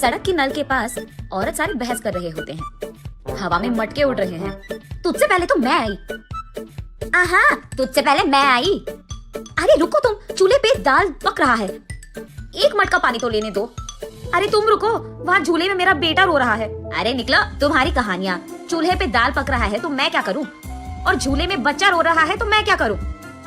सड़क के नल के पास औरत सारे बहस कर रहे होते हैं। हवा में मटके उड़ रहे हैं। तुझसे पहले तो मैं आई। आहा, तुझसे पहले मैं आई। अरे रुको तुम, चूल्हे पे दाल पक रहा है, एक मटका पानी तो लेने दो। अरे तुम रुको, वहाँ झूले में मेरा बेटा रो रहा है। अरे निकलो, तुम्हारी कहानियाँ। चूल्हे पे दाल पक रहा है तो मैं क्या करूँ, और झूले में बच्चा रो रहा है तो मैं क्या करूँ।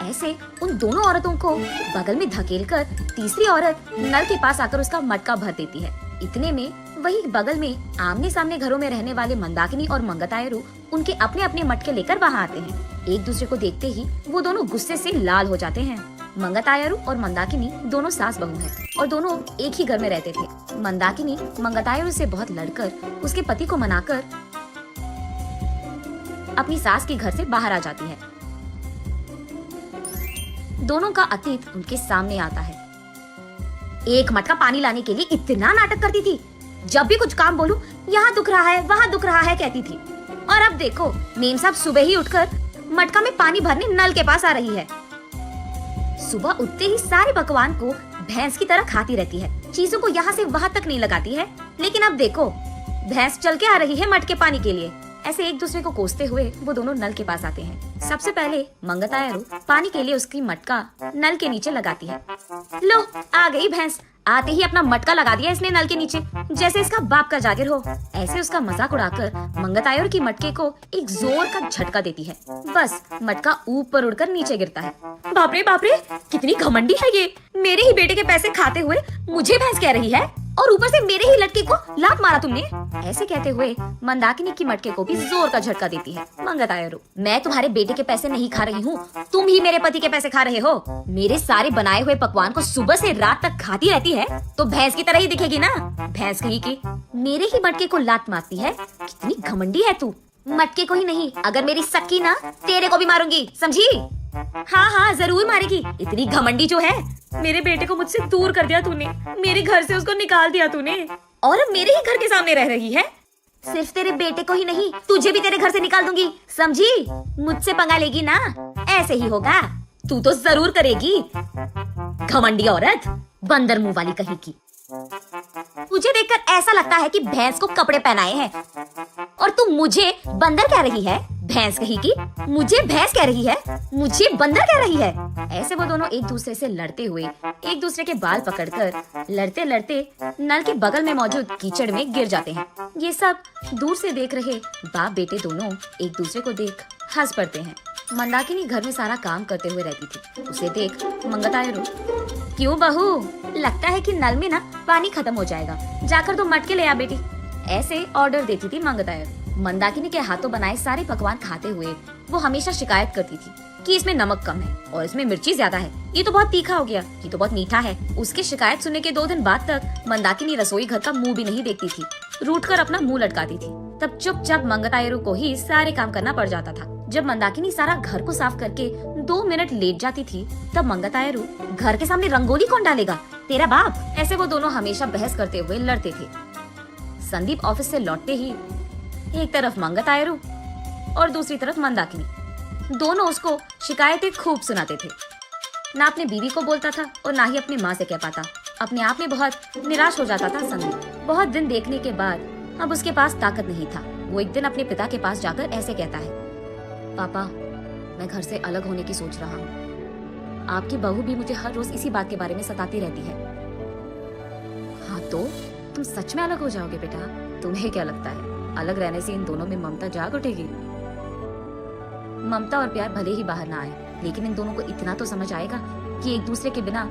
ऐसे उन दोनों औरतों को बगल में धकेलकर तीसरी औरत नल के पास आकर उसका मटका भर देती है। इतने में वही बगल में आमने सामने घरों में रहने वाले मंदाकिनी और मंगतायरू उनके अपने अपने मटके लेकर वहाँ आते हैं। एक दूसरे को देखते ही वो दोनों गुस्से से लाल हो जाते हैं। मंगतायरू और मंदाकिनी दोनों सास बहू हैं और दोनों एक ही घर में रहते थे। मंदाकिनी मंगतायरू से बहुत लड़कर उसके पति को मनाकर अपनी सास के घर से बाहर आ जाती है। दोनों का अतीत उनके सामने आता है। एक मटका पानी लाने के लिए इतना नाटक करती थी, जब भी कुछ काम बोलूं यहाँ दुख रहा है वहाँ दुख रहा है कहती थी। और अब देखो, मेम साहब सुबह ही उठकर मटका में पानी भरने नल के पास आ रही है। सुबह उठते ही सारे पकवान को भैंस की तरह खाती रहती है, चीजों को यहाँ से वहाँ तक नहीं लगाती है। लेकिन अब देखो, भैंस चल के आ रही है मटके पानी के लिए। ऐसे एक दूसरे को कोसते हुए वो दोनों नल के पास आते हैं। सबसे पहले मंगतायरू पानी के लिए उसकी मटका नल के नीचे लगाती है। लो, आ गई भैंस। आते ही अपना मटका लगा दिया इसने नल के नीचे, जैसे इसका बाप का जागिर हो। ऐसे उसका मजाक उड़ाकर मंगतायरू की मटके को एक जोर का झटका देती है। बस मटका ऊपर उड़कर नीचे गिरता है। बाप रे, कितनी घमंडी है ये। मेरे ही बेटे के पैसे खाते हुए मुझे भैंस कह रही है, और ऊपर से मेरे ही लड़के को लात मारा तुमने। ऐसे कहते हुए मंदाकिनी की मटके को भी जोर का झटका देती है मंगतायरू। मैं तुम्हारे बेटे के पैसे नहीं खा रही हूँ, तुम ही मेरे पति के पैसे खा रहे हो। मेरे सारे बनाए हुए पकवान को सुबह से रात तक खाती रहती है तो भैंस की तरह ही दिखेगी ना। भैंस कहीं की मेरे ही मटके को लात मारती है। कितनी घमंडी है तू। मटके को ही नहीं, अगर मेरी सकी ना तेरे को भी मारूंगी, समझी। हाँ, जरूर मारेगी। इतनी घमंडी जो है। मेरे बेटे को मुझसे दूर कर दिया तूने, मेरे घर से उसको निकाल दिया तूने, और अब मेरे ही घर के सामने रह रही है। सिर्फ तेरे बेटे को ही नहीं, तुझे भी तेरे घर से निकाल दूंगी, समझी। मुझसे पंगा लेगी ना, ऐसे ही होगा। तू तो जरूर करेगी, घमंडी औरत, बंदर मुंह वाली कहीं की। मुझे देखकर ऐसा लगता है कि भैंस को कपड़े पहनाए हैं, और तू मुझे बंदर कह रही है। भैंस कहीं की मुझे भैंस कह रही है, मुझे बंदर कह रही है। ऐसे वो दोनों एक दूसरे से लड़ते हुए एक दूसरे के बाल पकड़कर लड़ते लड़ते नल के बगल में मौजूद कीचड़ में गिर जाते हैं। ये सब दूर से देख रहे बाप बेटे दोनों एक दूसरे को देख हंस पड़ते हैं। मंदाकिनी घर में सारा काम करते हुए रहती थी। उसे देख मंगतायरू, क्यों बहू, लगता है कि नल में ना पानी खत्म हो जाएगा, जाकर तो मटके ले आ बेटी। ऐसे ऑर्डर देती थी मंगतायरू। मंदाकिनी के हाथों बनाए सारे पकवान खाते हुए वो हमेशा शिकायत करती थी कि इसमें नमक कम है और इसमें मिर्ची ज्यादा है, ये तो बहुत तीखा हो गया, ये तो बहुत मीठा है। उसके शिकायत सुनने के 2 दिन बाद तक मंदाकिनी रसोई घर का मुंह भी नहीं देखती थी, रूठ कर अपना मुंह लटकाती थी। तब चुपचाप मंगतायरू को ही सारे काम करना पड़ जाता था। जब मंदाकिनी सारा घर को साफ करके 2 मिनट लेट जाती थी, तब मंगतायरू, घर के सामने रंगोली कौन डालेगा, तेरा बाप। ऐसे वो दोनों हमेशा बहस करते हुए लड़ते थे। संदीप ऑफिस से लौटते ही एक तरफ मंगतायरू और दूसरी तरफ मंदाकिनी, दोनों उसको शिकायतें खूब सुनाते थे। ना अपने बीवी को बोलता था और ना ही अपनी माँ से कह पाता। अपने आप में बहुत निराश हो जाता था संदीप। बहुत दिन देखने के बाद अब उसके पास ताकत नहीं था। वो एक दिन अपने पिता के पास जाकर ऐसे कहता है, पापा, मैं घर से अलग होने की सोच रहा हूँ। आपकी बहू भी मुझे हर रोज इसी बात के बारे में सताती रहती है। हाँ तो तुम सच में अलग हो जाओगे बेटा? तुम्हें क्या लगता है अलग रहने से इन दोनों में ममता जाग उठेगी? ममता और प्यार भले ही बाहर ना आए, लेकिन इन दोनों को इतना तो समझ आएगा कि एक दूसरे के बिना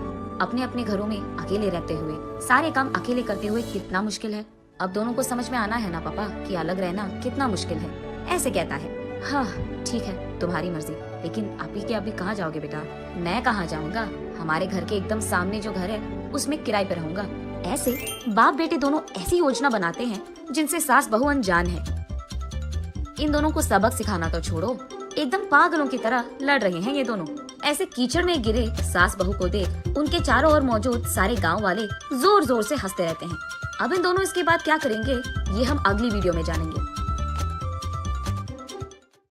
अपने अपने घरों में अकेले रहते हुए सारे काम अकेले करते हुए कितना मुश्किल है। अब दोनों को समझ में आना है ना पापा कि अलग रहना कितना मुश्किल है। ऐसे कहता है। हाँ ठीक है, तुम्हारी मर्जी, लेकिन अभी कहाँ जाओगे बेटा? मैं कहाँ जाऊँगा, हमारे घर के एकदम सामने जो घर है उसमें किराए पे रहूंगा। ऐसे बाप बेटे दोनों ऐसी योजना बनाते हैं जिनसे सास बहू अनजान है। इन दोनों को सबक सिखाना तो छोड़ो, एकदम पागलों की तरह लड़ रहे हैं ये दोनों। ऐसे कीचड़ में गिरे सास बहू को देख उनके चारों ओर मौजूद सारे गांव वाले जोर जोर से हंसते रहते हैं। अब इन दोनों इसके बाद क्या करेंगे ये हम अगली वीडियो में जानेंगे।